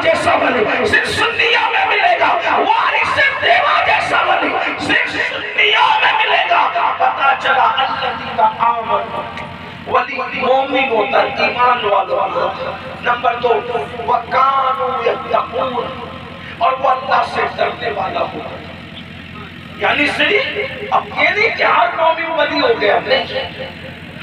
جیسا ولی صرف سنیوں میں ملے گا، وارث دیوا جیسا ولی صرف سنیوں میں ملے گا۔ پتا چلا الذین آمنوا، ولی مومن ہوتا ہے ایمان والا۔ نمبر 2 وَكَانُوا يَتَّقُونَ، اور وہ اللہ سے ڈرنے والا ہوتا ہے۔ یعنی صرف اب یہ نہیں کہ ہر مومن ولی ہو گیا، نہیں،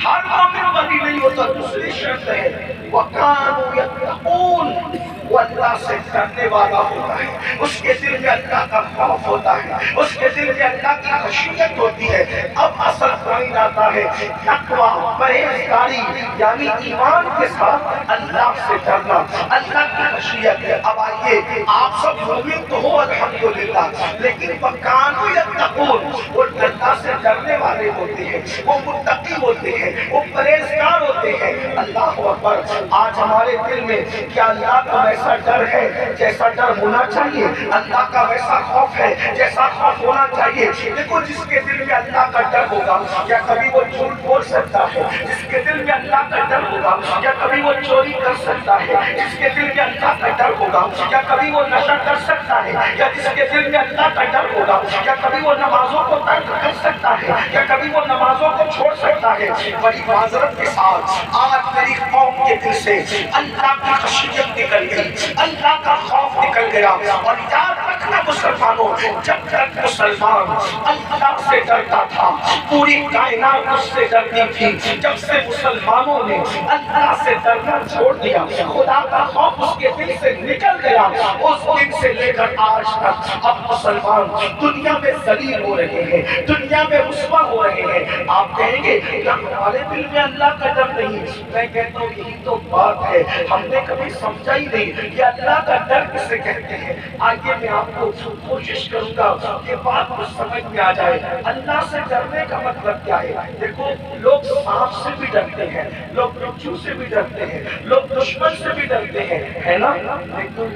ہر مومن ولی نہیں ہوتا۔ دوسری شرط ہے وَكَانُوا يَتَّقُونَ، وہ اللہ سے ڈرنے والا ہوتا ہے، اس کے دل میں اللہ کا خوف ہوتا ہے، اس کے دل میں اللہ کی خشیت ہوتی ہے۔ اب اصل پوائنٹ آتا ہے تقویٰ، پرہیزگاری، یعنی ایمان کے ساتھ اللہ سے ڈرنا، اللہ کی خشیت۔ اب آئیے، آپ سب مومن تو ہو الحمدللہ، لیکن وَكَانُوا يَتَّقُونَ، وہ اللہ سے ڈرنے والے ہوتے ہیں، وہ متقی ہوتے ہیں، وہ پرہیزگار ہوتے ہیں۔ اللہ اکبر۔ آج ہمارے دل میں کیا اللہ کا ویسا ڈر ہے جیسا ڈر ہونا چاہیے؟ اللہ کا ویسا خوف ہے جیسا خوف ہونا چاہیے؟ دیکھو، جس کے دل میں اللہ کا ڈر ہوگا کیا کبھی وہ جھوٹ بول سکتا ہے؟ جس کے دل میں اللہ کا ڈر ہوگا کیا کبھی وہ چوری کر سکتا ہے؟ جس کے دل میں اللہ کا ڈر ہوگا کیا کبھی وہ نشہ کر سکتا ہے؟ یا جس کے دل میں اللہ کا ڈر ہوگا کیا کبھی وہ نمازوں کو ترک کر سکتا ہے؟ کیا کبھی وہ نمازوں کو چھوڑ سکتا ہے؟ بڑی معذرت کے ساتھ آج میری قوم کے دل سے اللہ کی خشیت نکل گئی، اللہ کا خوف نکل گیا۔ اور یاد رکھنا مسلمانوں، جب تک مسلمان اللہ سے ڈرتا تھا پوری کائنات اس سے ڈرتی تھی۔ جب سے مسلمانوں نے اللہ سے ڈرنا چھوڑ دیا، خدا کا خوف اس کے دل سے نکل گیا، اس دن سے لے کر آج تک اب مسلمان دنیا میں ذلیل ہو رہے ہیں، دنیا میں رسوا ہو رہے ہیں۔ آپ کہیں گے کہ ہمارے دل میں اللہ کا ڈر نہیں، میں کہتا ہوں یہی تو بات ہے، ہم نے کبھی سمجھا ہی نہیں کہ اللہ کا ڈر کسے کہتے ہیں۔ آئیے میں آپ کو کوشش کروں گا کہ بات کو سمجھ میں آ جائے۔ اللہ سے ڈرنے کا مطلب کیا ہے؟ دیکھو، لوگ سانپ سے بھی ڈرتے ہیں، لوگ بچھو سے بھی ڈرتے ہیں، لوگ دشمن سے بھی ڈرتے ہیں، ہے نا؟ لیکن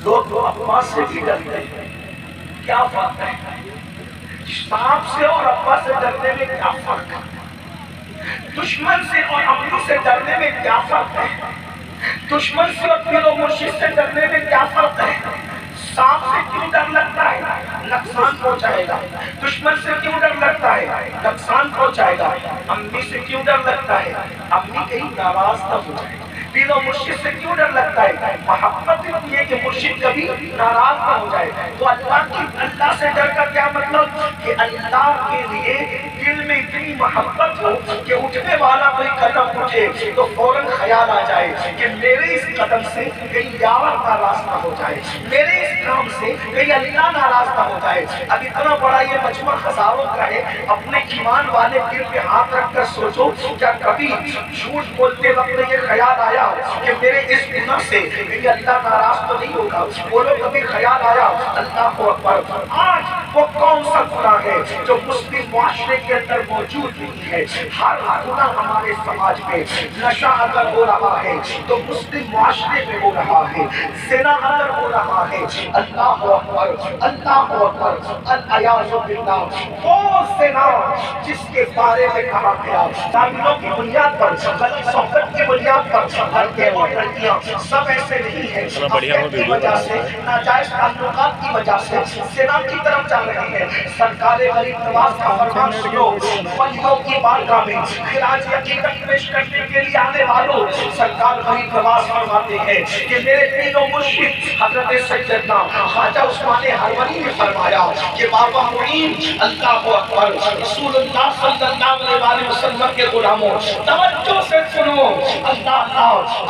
لوگ ابا سے بھی ڈرتے ہیں۔ کیا فرق ہے؟ سانپ سے اور ابا سے ڈرنے میں کیا فرق ہے؟ دشمن سے اور امی سے ڈرنے میں کیا فرق ہے؟ دشمن سے اور پیر و مرشد سے ڈرنے میں کیا فرق ہے؟ سانپ سے کیوں ڈر لگتا ہے؟ نقصان پہنچائے گا۔ دشمن سے کیوں ڈر لگتا ہے؟ نقصان پہنچائے گا۔ امی سے کیوں ڈر لگتا ہے؟ امی کہیں ناراض نہ ہو جائے۔ پیر و مرشد سے کیوں ڈر لگتا ہے؟ محبت اتنی ہے کہ مرشد کبھی ناراض نہ ہو جائے۔ تو اللہ سے ڈر کا کیا مطلب؟ کہ اللہ کے لیے دل میں اتنی محبت ہو کہ اٹھنے والا کوئی قدم اٹھے تو فوراً خیال آ جائے کہ میرے اس قدم سے کہیں یار ناراض نہ ہو جائے، میرے اس کام سے کہیں اللہ ناراض نہ ہو جائے۔ اب اتنا بڑا یہ مجمع ہزاروں کا ہے، اپنے ایمان والے دل پہ ہاتھ رکھ کر سوچو، کیا کبھی جھوٹ بولتے وقت یہ خیال آیا کہ میرے اس گناہ سے کہیں اللہ ناراض تو نہیں ہوگا؟ بولو، کبھی خیال آیا؟ اللہ اکبر۔ آج وہ کون سا گناہ ہے جو مسلم معاشرے کے اندر موجود نہیں ہے؟ ہر گناہ ہمارے سماج میں، نشہ اگر ہو رہا ہے تو مسلم معاشرے میں ہو رہا ہے، زنا اگر ہو رہا ہے، اللہ اکبر، اللہ اکبر، العیاذ باللہ، وہ زنا جس کے بارے میں کہا گیا تعمیروں کی بنیاد پر، بلکہ صحبت کی بنیاد پر، لڑکے اور لڑکیاں سب ایسے نہیں ہیں، کی وجہ سے، ناجائز تعلقات کی وجہ سے زنا کی طرف جا رہے ہیں۔ سرکار غریب نواز کا فرمان سنو، ولیوں کی بارگاہ میں خراج عقیدت پیش کرنے کے لیے آنے والوں، سرکار غریب نواز فرماتے ہیں کہ میرے پیر و مرشد حضرت سیدنا خواجہ عثمان ہروری نے فرمایا کہ بابا معین، اللہ اکبر، رسول اللہ صلی اللہ علیہ وسلم کے غلاموں توجہ سے سنو، اللہ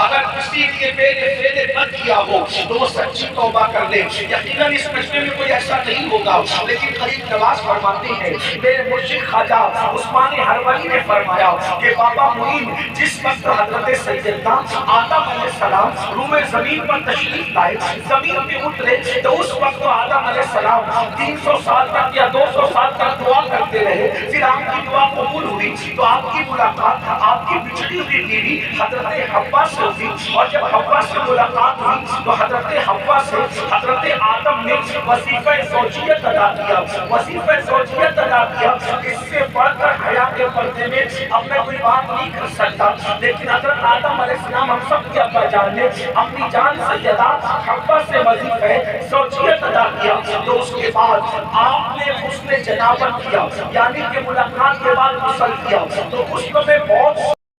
اگر کسی کے بیٹے بد کیا ہو تو وہ سچی توبہ کر لے، یقیناً اس مجمع میں کوئی ایسا نہیں ہوگا، لیکن غریب نواز فرماتے ہیں میرے مرشد خواجہ عثمان ہروری نے فرمایا کہ بابا معین، جس وقت حضرت سیدنا آدم علیہ السلام روح زمین پر تشریف لائے، زمین پہ اترے، تو اس وقت آدم علیہ السلام 300 سال تک یا 200 سال تک دعا کرتے رہے، پھر آپ کی دعا قبول ہوئی تو آپ کی ملاقات آپ کی بچھڑی ہوئی بیوی حضرت حوا سے ہوئی، اور جب حوا سے ملاقات ہوئی تو حضرت حوا سے حضرت آدم نے وظیفہ زوجیت ادا کیا، وظیفہ زوجیت ادا کیا. اس سے بڑھ کر حیا کے پردے میں اب میں کوئی بات نہیں کر سکتا. لیکن حضرت آدم علیہ السلام ہم سب کے ابا جان نے اپنی جان سیدہ حوا سے وظیفہ زوجیت ادا کیا. تو اس کے بعد آپ نے حسن جنابت کیا، یعنی کہ ملاقات کے بعد غسل کیا. تو غسل میں بہت